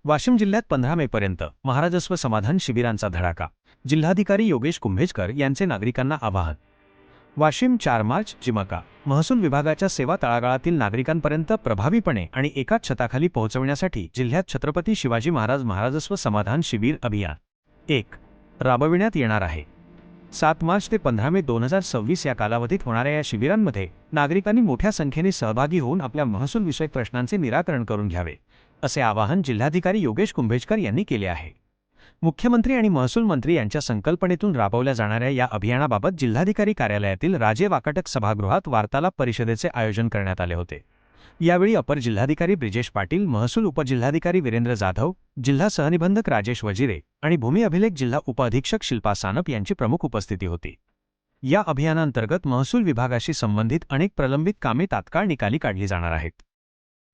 वाशिम जिल्ह्यात 15 मे पर्यंत महाराजस्व समाधान शिबिरांचा धडाका. जिल्हाधिकारी योगेश कुंभेजकर यांचे नागरिकांना आवाहन. वाशिम 4 मार्च जिमका. महसूल विभागाच्या सेवा तळागाळातील नागरिकांपर्यंत प्रभावीपणे आणि एकाच छताखाली पोहोचविण्यासाठी जिल्ह्यात छत्रपती शिवाजी महाराज महाराजस्व समाधान शिबिर अभियान 1 राबविण्यात येणार आहे. 7 मार्च ते 15 मे 2026 या कालावधीत होणाऱ्या या शिबिरांमध्ये नागरिकांनी मोठ्या संख्येने सहभागी होऊन आपल्या महसूल विषयक प्रश्नांचे निराकरण करून घ्यावे, असे आवाहन जिल्हाधिकारी योगेश कुंभेजकर यांनी केले आहे. मुख्यमंत्री आणि महसूल मंत्री यांच्या संकल्पनेतून राबवल्या जाणाऱ्या या अभियानाबाबत जिल्हाधिकारी कार्यालयातील राजे वाकाटक सभागृहात वार्तालाप परिषदेचे आयोजन करण्यात आले होते. यावेळी अपर जिल्हाधिकारी ब्रिजेश पाटील, महसूल उपजिल्हाधिकारी वीरेंद्र जाधव, जिल्हा सहनिबंधक राजेश वजिरे आणि भूमी अभिलेख जिल्हा उपअधीक्षक शिल्पा सानप यांची प्रमुख उपस्थिती होती. या अभियानांतर्गत महसूल विभागाशी संबंधित अनेक प्रलंबित कामे तात्काळ निकाली काढली जाणार आहेत.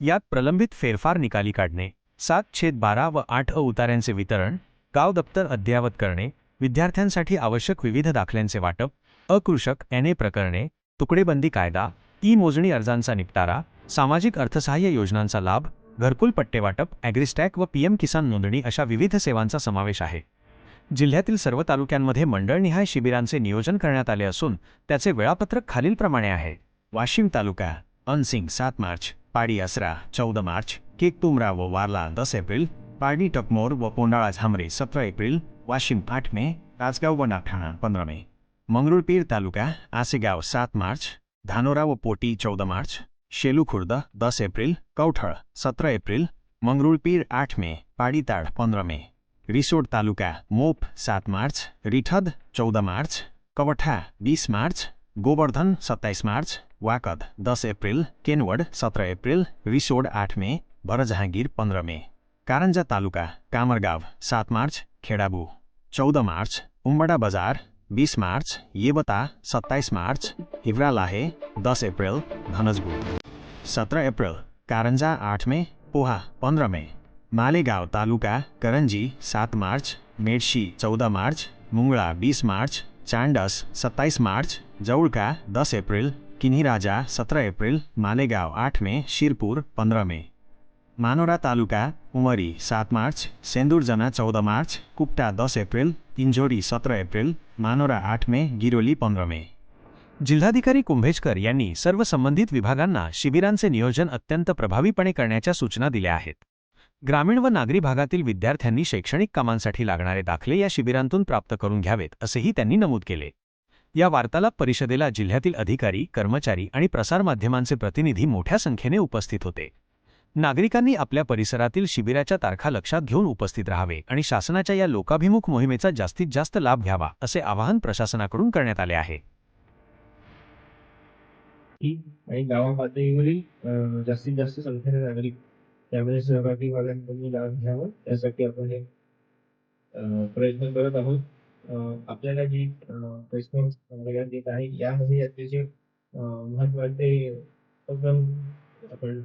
यात प्रलंबित फेरफार निकाली काढणे, 7/12 व 8 उतार्यांचे वितरण, गाव दप्तर अद्ययावत करणे, विद्यार्थ्यांसाठी आवश्यक विविध दाखल्यांचे वाटप, अकृषक NA प्रकरणे, तुकडेबंदी कायदा, मोजणी अर्जांचा निपटारा, सामाजिक अर्थसहाय्य योजनांचा लाभ, घरकुल पट्टेवाटप, ॲग्रिस्टॅक व PM किसान नोंदणी अशा विविध सेवांचा समावेश आहे. जिल्ह्यातील सर्व तालुक्यांमध्ये मंडळनिहाय शिबिरांचे नियोजन करण्यात आले असून त्याचे वेळापत्रक खालीलप्रमाणे आहे. वाशिम तालुका अनसिंग 7 मार्च, पाडी असरा 14 मार्च, केकतुमरा व वारला 10 एप्रिल, पारडी टकमोर व पोंडाळा झामरे 17 एप्रिल, वाशिम 8 मे, राजगाव व नागठाणा 15 मे, मंगरुळपीर तालुका आसेगाव 7 मार्च, धानोरा व पोटी 14 मार्च, शेलू खुर्द 10 एप्रिल, कौठळ 17 एप्रिल, मंगरुळपीर 8 मे, पाडीताड 15 मे, रिसोड तालुका मोप 7 मार्च, रिठद 14 मार्च, कवठा 20 मार्च, गोवर्धन 27 मार्च, वाकद 10 एप्रिल, केनवड 17 एप्रिल, रिसोड 8 मे, भरजहांगीर 15 मे, कारंजा तालुका कामरगाव 7 मार्च, खेडाबू 14 मार्च, उंबडा बाजार 20 मार्च, येवता 27 मार्च, हिवरालाहे 10 एप्रिल, धनजबू 17 एप्रिल, कारंजा 8 मे, पोहा 15 मे, मालेगाव तालुका करंजी 7 मार्च, मेडशी 14 मार्च, मुंगळा 20 मार्च, चांडस 27 मार्च, जवळका 10 एप्रिल, किन्हीराजा 17 एप्रिल, मालेगाव 8 मे, शिरपूर 15 मे, मानोरा तालुका उमरी 7 मार्च, सेंदूरजना 14 मार्च, कुपटा 10 एप्रिल, इंझोरी 17 एप्रिल, मानोरा 8 मे, गिरोली 15 मे. जिल्हाधिकारी कुंभेजकर यांनी सर्व संबंधित विभागांना शिबिरांचे नियोजन अत्यंत प्रभावीपणे करण्याच्या सूचना दिल्या आहेत. ग्रामीण व नागरी भागातील विद्यार्थ्यांनी शैक्षणिक कामांसाठी लागणारे दाखले या शिबिरांतून प्राप्त करून घ्यावेत, असेही त्यांनी नमूद केले. या वार्तालाप परिषदेला जिल्ह्यातील अधिकारी, कर्मचारी आणि प्रसारमाध्यमांचे प्रतिनिधी मोठ्या संख्येने उपस्थित होते. नागरिकांनी आपल्या परिसरातील शिबिराच्या तारखा लक्षात घेऊन उपस्थित राहावे आणि शासनाच्या या लोकाभिमुख मोहिमेचा जास्तीत जास्त लाभ घ्यावा, असे आवाहन प्रशासनाकडून करण्यात आले आहे. आणि गावापातळीवरील जास्तीत जास्त संख्येने नागरिक त्यामध्ये सहभागी व्हायला लाभ घ्यावा, यासाठी आपण हे प्रयत्न करत आहोत. आपल्याला जी प्रश्न देण्यात येत आहे यामध्ये अतिशय महत्त्वाचे उपक्रम आपण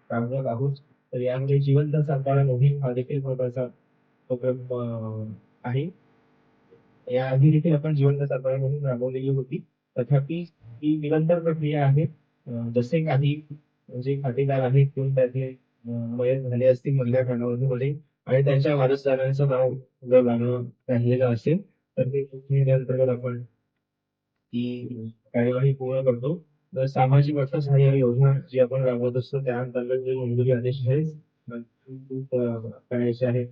राबवत आहोत. तर यामध्ये जिवंत सातारा मोहीम हा देखील महत्त्वाचा उपक्रम आहे. याआधी देखील आपण जिवंत सातारा मोहीम राबवलेली होती, तथापि ही निरंतर प्रक्रिया आहे. जसे काही जे खातेदार आहेत किंवा त्याचे मयत झाले असतील मधल्या कालावधीमध्ये आणि त्यांच्या वारसदारांचं नाव जर लागणं राहिलेलं असेल तर ते अंतर्गत आपण ही कार्यवाही पूर्ण करतो. तर सामाजिक अर्थसहाय्य योजना जी आपण राबवत असतो त्या अंतर्गत जे मंजुरी आदेश आहेत करायचे आहेत,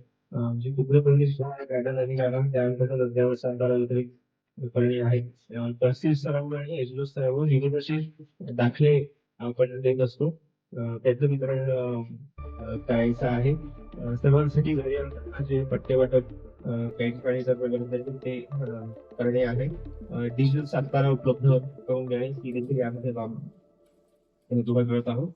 जे तुकडेबंदी कायदा नवीन आला त्या अंतर्गत अद्यावत सातारा वितरित करणे आहेत. तहसील स्तरावर आणि एजलो स्तरावर विविध असे दाखले आपण देत असतो, त्याचं वितरण करायचं आहे. सर्वांसाठी घरी जे पट्टे वाटप काही ठिकाणी ते करणे आहे. डिजिटल सातबारा उपलब्ध करून देणे ही देखील यामध्ये बाब करत आहोत.